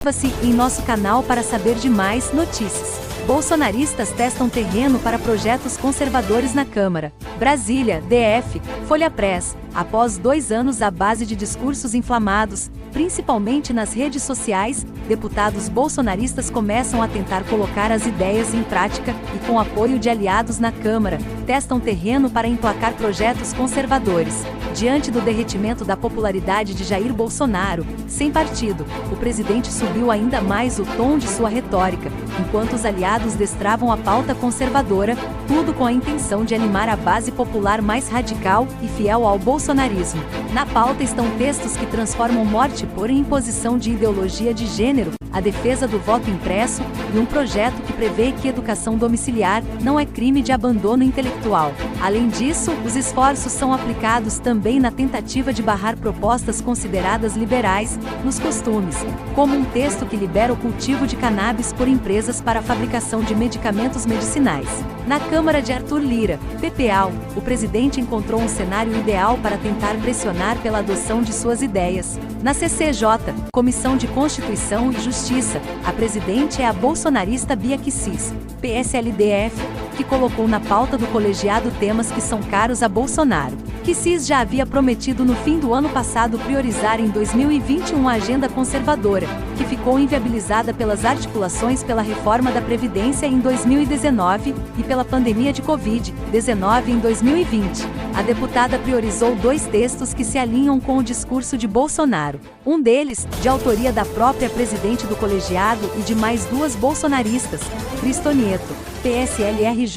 Inscreva-se em nosso canal para saber de mais notícias. Bolsonaristas testam terreno para projetos conservadores na Câmara. Brasília, DF, Folha Press. Após 2 anos à base de discursos inflamados, principalmente nas redes sociais, deputados bolsonaristas começam a tentar colocar as ideias em prática e, com apoio de aliados na Câmara, testam terreno para emplacar projetos conservadores. Diante do derretimento da popularidade de Jair Bolsonaro, sem partido, o presidente subiu ainda mais o tom de sua retórica, enquanto os aliados destravam a pauta conservadora, tudo com a intenção de animar a base popular mais radical e fiel ao bolsonarismo. Na pauta estão textos que transformam morte por imposição de ideologia de gênero, a defesa do voto impresso e um projeto que prevê que educação domiciliar não é crime de abandono intelectual. Além disso, os esforços são aplicados também na tentativa de barrar propostas consideradas liberais nos costumes, como um texto que libera o cultivo de cannabis por empresas para a fabricação de medicamentos medicinais. Na Câmara de Arthur Lira, PPAL, o presidente encontrou um cenário ideal para tentar pressionar pela adoção de suas ideias. Na CCJ, Comissão de Constituição e Justiça, a presidente é a bolsonarista Bia Kicis, PSL-DF, que colocou na pauta do colegiado temas que são caros a Bolsonaro. Kicis já havia prometido no fim do ano passado priorizar em 2021 a agenda conservadora, que ficou inviabilizada pelas articulações pela reforma da Previdência em 2019 e pela pandemia de Covid-19 em 2020. A deputada priorizou 2 textos que se alinham com o discurso de Bolsonaro. Um deles, de autoria da própria presidente do colegiado e de mais 2 bolsonaristas, Cristonieto, PSL-RJ,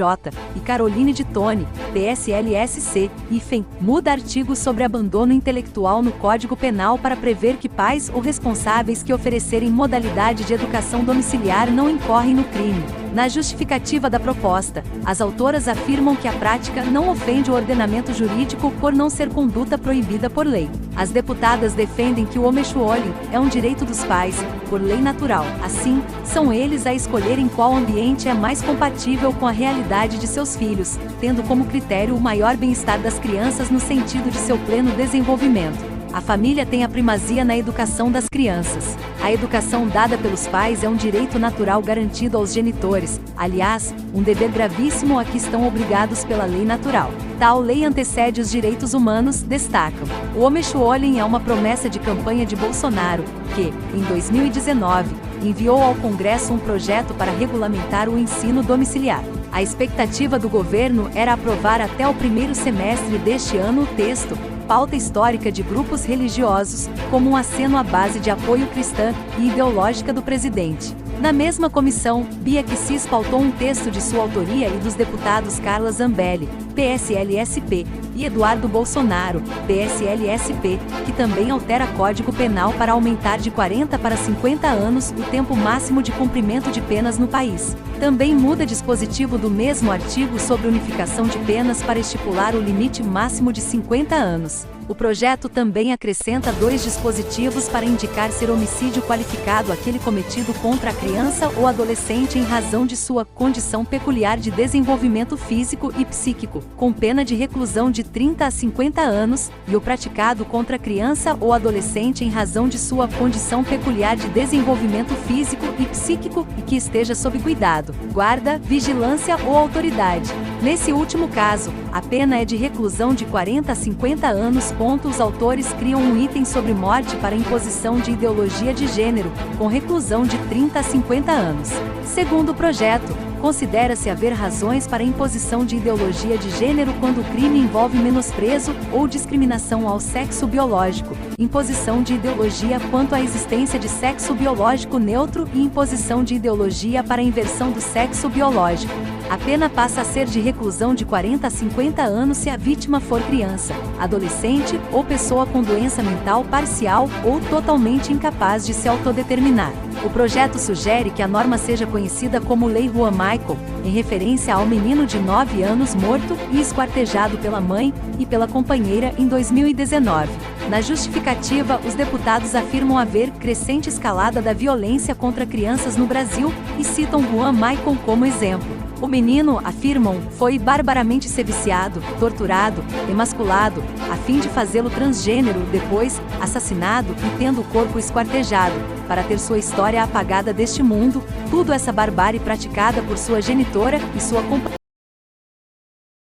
e Caroline de Tone, PSL-SC, IFEM, muda artigo sobre abandono intelectual no Código Penal para prever que pais ou responsáveis que oferecerem modalidade de educação domiciliar não incorrem no crime. Na justificativa da proposta, as autoras afirmam que a prática não ofende o ordenamento jurídico por não ser conduta proibida por lei. As deputadas defendem que o homeschooling é um direito dos pais, por lei natural. Assim, são eles a escolherem qual ambiente é mais compatível com a realidade de seus filhos, tendo como critério o maior bem-estar das crianças no sentido de seu pleno desenvolvimento. A família tem a primazia na educação das crianças. A educação dada pelos pais é um direito natural garantido aos genitores, aliás, um dever gravíssimo a que estão obrigados pela lei natural. Tal lei antecede os direitos humanos, destacam. O homeschooling é uma promessa de campanha de Bolsonaro, que, em 2019, enviou ao Congresso um projeto para regulamentar o ensino domiciliar. A expectativa do governo era aprovar até o primeiro semestre deste ano o texto, pauta histórica de grupos religiosos, como um aceno à base de apoio cristã e ideológica do presidente. Na mesma comissão, Bia Kicis pautou um texto de sua autoria e dos deputados Carla Zambelli, PSL-SP, e Eduardo Bolsonaro, PSL-SP, que também altera Código Penal para aumentar de 40 para 50 anos o tempo máximo de cumprimento de penas no país. Também muda dispositivo do mesmo artigo sobre unificação de penas para estipular o limite máximo de 50 anos. O projeto também acrescenta 2 dispositivos para indicar ser homicídio qualificado aquele cometido contra a criança ou adolescente em razão de sua condição peculiar de desenvolvimento físico e psíquico, com pena de reclusão de 30 a 50 anos, e o praticado contra a criança ou adolescente em razão de sua condição peculiar de desenvolvimento físico e psíquico e que esteja sob cuidado, guarda, vigilância ou autoridade. Nesse último caso, a pena é de reclusão de 40 a 50 anos. Os autores criam um item sobre morte para imposição de ideologia de gênero, com reclusão de 30 a 50 anos. Segundo o projeto, considera-se haver razões para a imposição de ideologia de gênero quando o crime envolve menosprezo ou discriminação ao sexo biológico, imposição de ideologia quanto à existência de sexo biológico neutro e imposição de ideologia para a inversão do sexo biológico. A pena passa a ser de reclusão de 40 a 50 anos se a vítima for criança, adolescente ou pessoa com doença mental parcial ou totalmente incapaz de se autodeterminar. O projeto sugere que a norma seja conhecida como Lei Juan Michael, em referência ao menino de 9 anos morto e esquartejado pela mãe e pela companheira em 2019. Na justificativa, os deputados afirmam haver crescente escalada da violência contra crianças no Brasil e citam Juan Maicon como exemplo. O menino, afirmam, foi barbaramente seviciado, torturado, emasculado, a fim de fazê-lo transgênero, depois assassinado e tendo o corpo esquartejado, para ter sua história apagada deste mundo, tudo essa barbárie praticada por sua genitora e sua companheira.